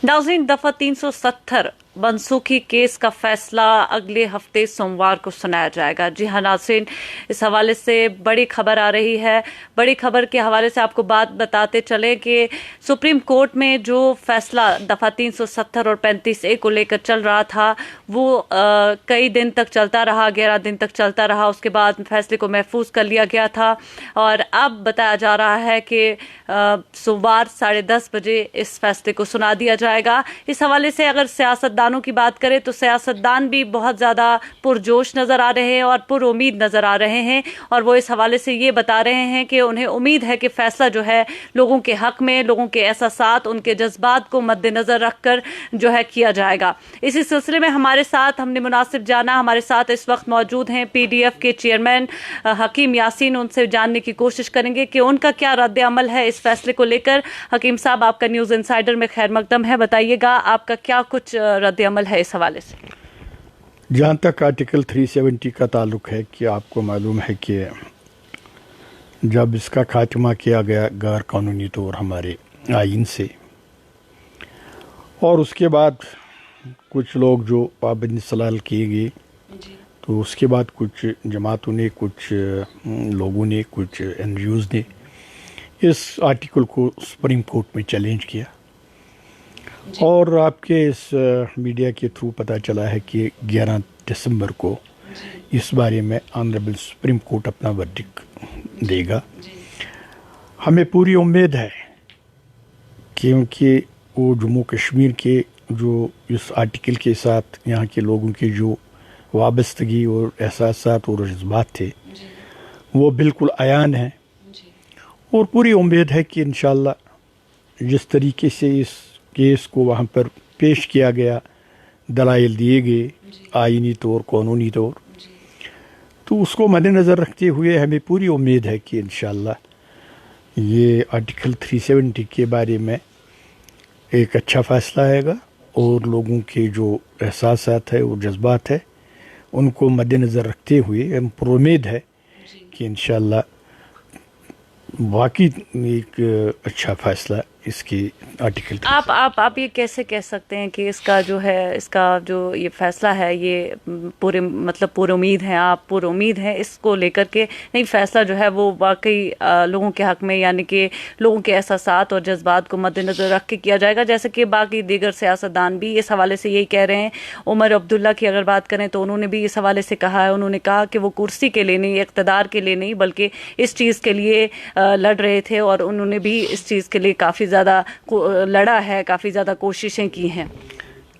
नाज़रीन, दफा 370 मनसूखी केस का फैसला अगले हफ्ते सोमवार को सुनाया जाएगा। जी हाँ नाज़रीन, इस हवाले से बड़ी खबर आ रही है। बड़ी खबर के हवाले से आपको बात बताते चले कि सुप्रीम कोर्ट में जो फैसला दफा 370 और 35A को लेकर चल रहा था वो कई दिन तक चलता रहा, 11 दिन तक चलता रहा। उसके बाद फैसले को महफूज कर लिया गया था और अब बताया जा रहा है कि सोमवार 10:30 बजे इस फैसले को सुना दिया जाएगा। इस हवाले से अगर सियासतदानों की बात करें तो सियासतदान भी बहुत ज़्यादा पुरजोश नज़र आ रहे हैं और पुरुम्मीद नज़र आ रहे हैं, और वो इस हवाले से ये बता रहे हैं कि उन्हें उम्मीद है कि फ़ैसला जो है लोगों के हक़ में, लोगों के एहसासात, उनके जज्बात को मद्देनज़र रख कर जो है किया जाएगा। इसी सिलसिले में हमारे साथ हमने मुनासिब जाना, हमारे साथ इस वक्त मौजूद हैं PDF के चेयरमैन हकीम यासीन। उनसे जानने की कोशिश करेंगे कि उनका क्या रद्द अमल है इस फैसले को लेकर। हकीम साहब, आपका न्यूज़ इनसाइडर में खैर मकदम है, बताइएगा आपका क्या कुछ रद्द अमल है इस हवाले से। जहाँ तक आर्टिकल 370 का ताल्लुक है कि आपको मालूम है कि जब इसका खात्मा किया गया गैर कानूनी तौर हमारे आइन से, और उसके बाद कुछ लोग जो पाबंदी सलाल किए गए, तो उसके बाद कुछ जमातों ने, कुछ लोगों ने, कुछ NGOs ने इस आर्टिकल को सुप्रीम कोर्ट में चैलेंज किया, और आपके इस मीडिया के थ्रू पता चला है कि 11 दिसंबर को इस बारे में ऑनरेबल सुप्रीम कोर्ट अपना वर्डिक्ट देगा। हमें पूरी उम्मीद है क्योंकि वो जम्मू कश्मीर के जो इस आर्टिकल के साथ यहाँ के लोगों की जो वाबस्तगी और एहसासात और जज्बात थे वो बिल्कुल आयान हैं, और पूरी उम्मीद है कि इंशाअल्लाह जिस तरीके से इस केस को वहाँ पर पेश किया गया, दलाइल दिए गए आईनी तौर, कानूनी तौर, तो उसको मद्देनज़र रखते हुए हमें पूरी उम्मीद है कि इंशाअल्लाह ये आर्टिकल 370 के बारे में एक अच्छा फ़ैसला आएगा, और लोगों के जो एहसासात है और जज्बात है उनको मद्देनज़र रखते हुए हम पर उम्मीद है कि इंशाअल्लाह वाकई एक अच्छा फ़ैसला इसकी आर्टिकल। आप ये कैसे कह सकते हैं कि इसका जो ये फैसला है ये पूरी उम्मीद है, आप पूरी उम्मीद है इसको लेकर के नहीं, फैसला जो है वो वाकई लोगों के हक़ में, यानी कि लोगों के एहसासात और जज्बात को मद्देनज़र रख के किया जाएगा, जैसे कि बाकी दीगर सियासतदान भी इस हवाले से यही कह रहे हैं। उमर अब्दुल्ला की अगर बात करें तो उन्होंने भी इस हवाले से कहा है, उन्होंने कहा कि वो कुर्सी के लिए नहीं, इक़्तिदार के लिए नहीं, बल्कि इस चीज़ के लिए लड़ रहे थे, और उन्होंने भी इस चीज़ के लिए काफ़ी ज़्यादा लड़ा है, काफ़ी ज़्यादा कोशिशें की हैं।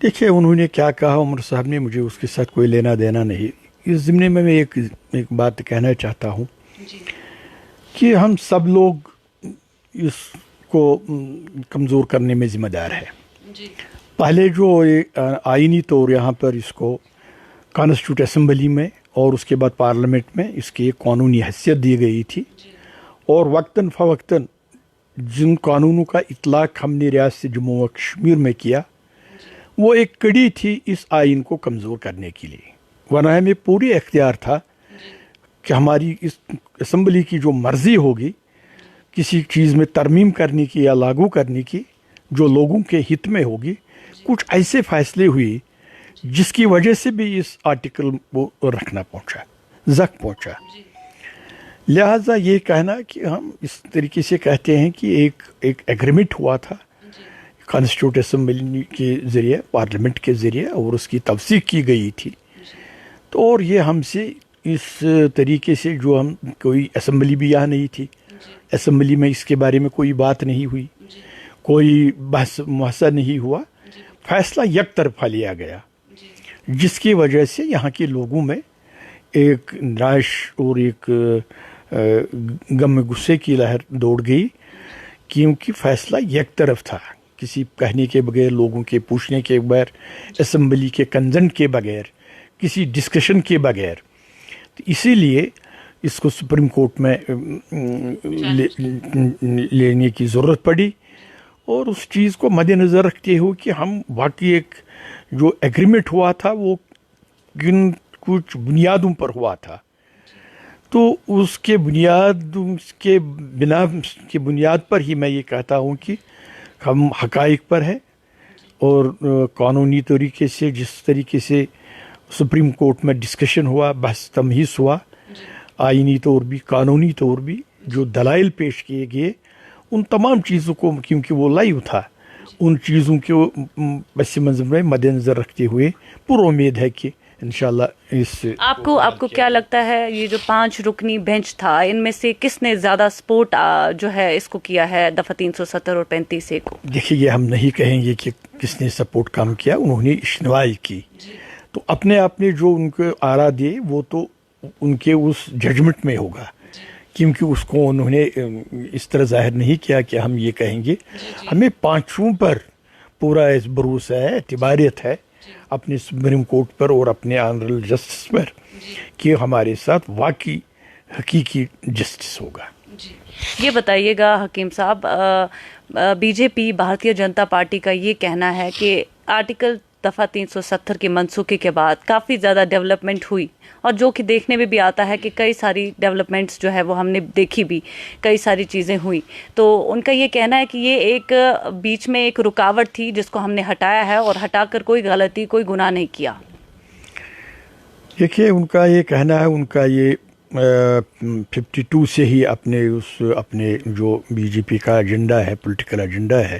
देखिए उन्होंने क्या कहा उमर साहब ने, मुझे उसके साथ कोई लेना देना नहीं। इस ज़िम्मे में मैं एक बात कहना चाहता हूँ कि हम सब लोग इसको कमज़ोर करने में ज़िम्मेदार है। पहले जो आईनी तौर यहाँ पर इसको कॉन्स्टिट्यूट असम्बली में और उसके बाद पार्लियामेंट में इसकी एक कानूनी हैसियत दी गई थी, और वक्तन फ़वक्तन जिन कानूनों का इतलाक़ हमने रियासत जम्मू व कश्मीर में किया वो एक कड़ी थी इस आइन को कमज़ोर करने के लिए, वरना हमें पूरी इख्तियार था कि हमारी इस असम्बली की जो मर्ज़ी होगी किसी चीज़ में तरमीम करने की या लागू करने की, जो लोगों के हित में होगी। कुछ ऐसे फ़ैसले हुए जिसकी वजह से भी इस आर्टिकल को रखना पहुँचा, ज़ख्म पहुँचा। लिहाजा ये कहना कि हम इस तरीके से कहते हैं कि एक एग्रीमेंट हुआ था कॉन्स्टिट्यूट असम्बली के ज़रिए, पार्लियामेंट के ज़रिए, और उसकी तवसीक की गई थी, तो और ये हमसे इस तरीके से जो हम कोई असम्बली भी यहाँ नहीं थी, असम्बली में इसके बारे में कोई बात नहीं हुई, कोई बहस मुहसा नहीं हुआ, फ़ैसला एक तरफा लिया गया, जिसकी वजह से यहाँ के लोगों में एक निराश और एक गम गुस्से की लहर दौड़ गई, क्योंकि फ़ैसला एक तरफ था, किसी कहने के बगैर, लोगों के पूछने के बगैर, असम्बली के कंसेंट के बगैर, किसी डिस्कशन के बगैर। तो इसीलिए इसको सुप्रीम कोर्ट में लेने की ज़रूरत पड़ी, और उस चीज़ को मद्देनज़र रखते हुए कि हम वाकई एक जो एग्रीमेंट हुआ था वो किन कुछ बुनियादों पर हुआ था, तो उसके बुनियाद पर ही मैं ये कहता हूँ कि हम हक़ाइक़ पर हैं, اور قانونی طریقے سے جس طریقے سے سپریم کورٹ میں ڈسکشن ہوا، بحث تمہیز ہوا، آئینی طور بھی قانونی طور بھی جو دلائل پیش کیے گئے، ان تمام چیزوں کو کیونکہ وہ لائیو تھا، ان چیزوں کے پس منظر میں مد نظر رکھتے ہوئے پر امید ہے کہ انشاءاللہ اس آپ کو کیا لگتا ہے یہ جو 5 رکنی بینچ تھا، ان میں سے کس نے زیادہ سپورٹ جو ہے اس کو کیا ہے دفعہ 370 اور 35A کو؟ دیکھیے یہ ہم نہیں کہیں گے کہ کس نے سپورٹ کام کیا، انہوں نے اشنوائی کی، تو اپنے آپ نے جو ان کو آرا دیے وہ تو ان کے اس ججمنٹ میں ہوگا، کیونکہ اس کو انہوں نے اس طرح ظاہر نہیں کیا کہ ہم یہ کہیں گے۔ ہمیں 5 پر پورا بھروسہ ہے، اعتباریت ہے اپنے سپریم کورٹ پر اور اپنے آنریبل جسٹس پر کہ ہمارے ساتھ واقعی حقیقی جسٹس ہوگا۔ یہ بتائیے گا حکیم صاحب، بی جے پی بھارتیہ جنتا پارٹی کا یہ کہنا ہے کہ آرٹیکل دفعہ 370 کے منسوخی کے بعد کافی زیادہ ڈیولپمنٹ ہوئی، اور جو کہ دیکھنے میں بھی آتا ہے کہ کئی ساری ڈیولپمنٹس جو ہے وہ ہم نے دیکھی بھی، کئی ساری چیزیں ہوئی، تو ان کا یہ کہنا ہے کہ یہ ایک بیچ میں ایک رکاوٹ تھی جس کو ہم نے ہٹایا ہے، اور ہٹا کر کوئی غلطی کوئی گناہ نہیں کیا۔ دیکھیے ان کا یہ کہنا ہے، ان کا یہ 52 سے ہی اپنے جو بی جے پی کا ایجنڈا ہے، پولیٹیکل ایجنڈا ہے،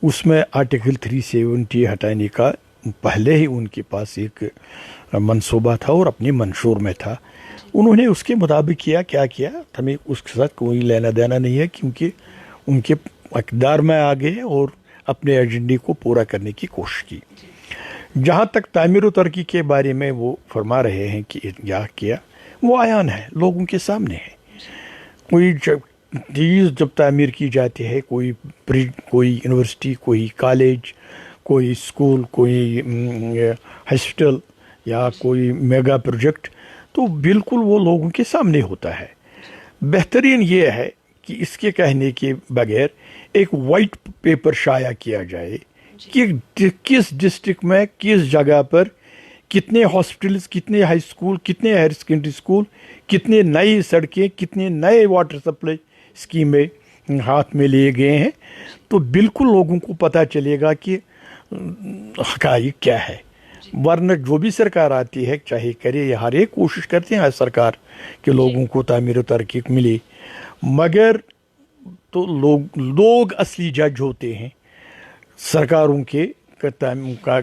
اس میں آرٹیکل 370 ہٹانے کا پہلے ہی ان کے پاس ایک منصوبہ تھا اور اپنے منشور میں تھا۔ انہوں نے اس کے مطابق کیا ہمیں اس کے ساتھ کوئی لینا دینا نہیں ہے، کیونکہ ان کے اقتدار میں آ گئے اور اپنے ایجنڈے کو پورا کرنے کی کوشش کی۔ جہاں تک تعمیر و ترقی کے بارے میں وہ فرما رہے ہیں کہ کیا وہ عیان ہے، لوگوں کے سامنے ہے۔ کوئی چیز جب تعمیر کی جاتی ہے، کوئی یونیورسٹی، کوئی کالج، کوئی اسکول، کوئی ہاسپٹل یا کوئی میگا پروجیکٹ، تو بالکل وہ لوگوں کے سامنے ہوتا ہے۔ بہترین یہ ہے کہ اس کے کہنے کے بغیر ایک وائٹ پیپر شائع کیا جائے کہ کس ڈسٹرکٹ میں کس جگہ پر کتنے ہاسپٹلز، کتنے ہائی اسکول، کتنے ہائر سیکنڈری اسکول، کتنے نئی سڑکیں، کتنے نئے واٹر سپلائی اسکیمیں ہاتھ میں لیے گئے ہیں، تو بالکل لوگوں کو پتہ چلے گا کہ حقائق کیا ہے۔ ورنہ جو بھی سرکار آتی ہے چاہے کرے، ہر ایک کوشش کرتے ہیں سرکار کہ لوگوں کو تعمیر و ترقی ملے، مگر تو لوگ اصلی جج ہوتے ہیں سرکاروں کے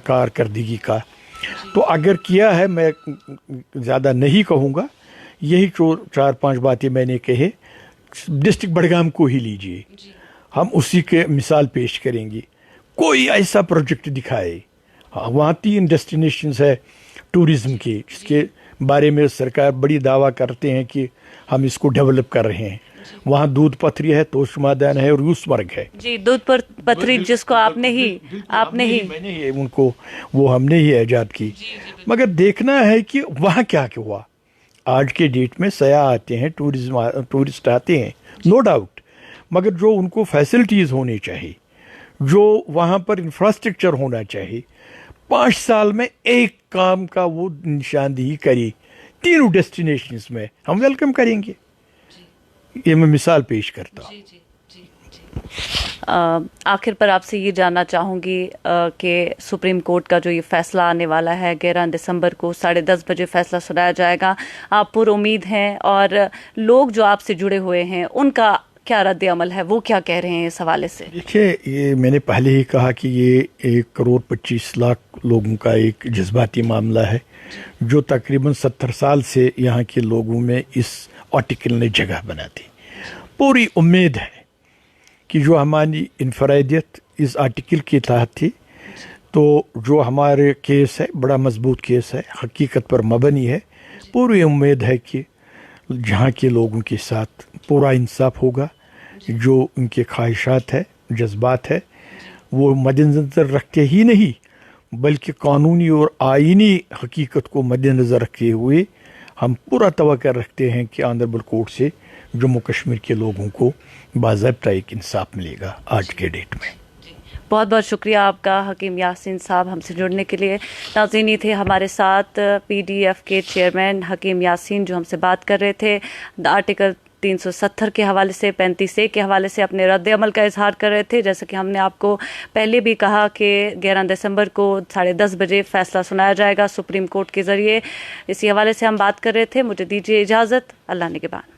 کارکردگی کا۔ تو اگر کیا ہے، میں زیادہ نہیں کہوں گا، یہی 4-5 باتیں میں نے کہے۔ ڈسٹرکٹ بڑگام کو ہی لیجئے، ہم اسی کے مثال پیش کریں گے۔ کوئی ایسا پروجیکٹ دکھائے، وہاں 3 ڈیسٹینیشنز ہے ٹورزم کے، جس کے بارے میں سرکار بڑی دعویٰ کرتے ہیں کہ ہم اس کو ڈیولپ کر رہے ہیں۔ وہاں دودھ پتھری ہے، توش میدان ہے اور یوس مرگ ہے۔ جی، دودھ پتھری جس کو آپ نے ہی میں نے ان کو وہ ہم نے ہی ایجاد کی، مگر دیکھنا ہے کہ وہاں کیا ہوا۔ آج کے ڈیٹ میں سیاح آتے ہیں، ٹورسٹ آتے ہیں، نو ڈاؤٹ، مگر جو ان کو فیسلٹیز ہونی چاہیے، جو وہاں پر انفراسٹرکچر ہونا چاہیے، 5 سال میں ایک کام کا وہ نشاندہی کری 3 ڈیسٹینیشنز میں، ہم ویلکم کریں گے۔ یہ میں مثال پیش کرتا ہوں۔ آخر پر آپ سے یہ جاننا چاہوں گی کہ سپریم کورٹ کا جو یہ فیصلہ آنے والا ہے 11 دسمبر کو 10:30 بجے فیصلہ سنایا جائے گا، آپ پر امید ہیں، اور لوگ جو آپ سے جڑے ہوئے ہیں ان کا کیا رد عمل ہے، وہ کیا کہہ رہے ہیں اس حوالے سے؟ دیکھیے، یہ میں نے پہلے ہی کہا کہ یہ 1.25 کروڑ لوگوں کا ایک جذباتی معاملہ ہے، جو تقریباً 70 سال سے یہاں کے لوگوں میں اس آرٹیکل نے جگہ بنا دی۔ پوری امید ہے کہ جو ہماری انفرادیت اس آرٹیکل کے تحت تھی، تو جو ہمارے کیس ہے بڑا مضبوط کیس ہے، حقیقت پر مبنی ہے۔ پوری امید ہے کہ جہاں کے لوگوں کے ساتھ پورا انصاف ہوگا، جو ان کے خواہشات ہے، جذبات ہے، وہ مد نظر رکھتے ہی نہیں بلکہ قانونی اور آئینی حقیقت کو مد نظر رکھتے ہوئے ہم پورا توقع رکھتے ہیں کہ آنریبل کورٹ سے جموں کشمیر کے لوگوں کو باضابطہ ایک انصاف ملے گا آج کے ڈیٹ میں۔ بہت بہت شکریہ آپ کا حکیم یاسین صاحب ہم سے جڑنے کے لیے۔ ناظرین، یہ تھے ہمارے ساتھ پی ڈی ایف کے چیئرمین حکیم یاسین جو ہم سے بات کر رہے تھے آرٹیکل 370 کے حوالے سے 35A کے حوالے سے اپنے رد عمل کا اظہار کر رہے تھے. جیسا کہ ہم نے آپ کو پہلے بھی کہا کہ 11 دسمبر کو 10:30 بجے فیصلہ سنایا جائے گا سپریم کورٹ کے ذریعے. اسی حوالے سے ہم بات کر رہے تھے. مجھے دیجیے اجازت. اللہ نگہبان.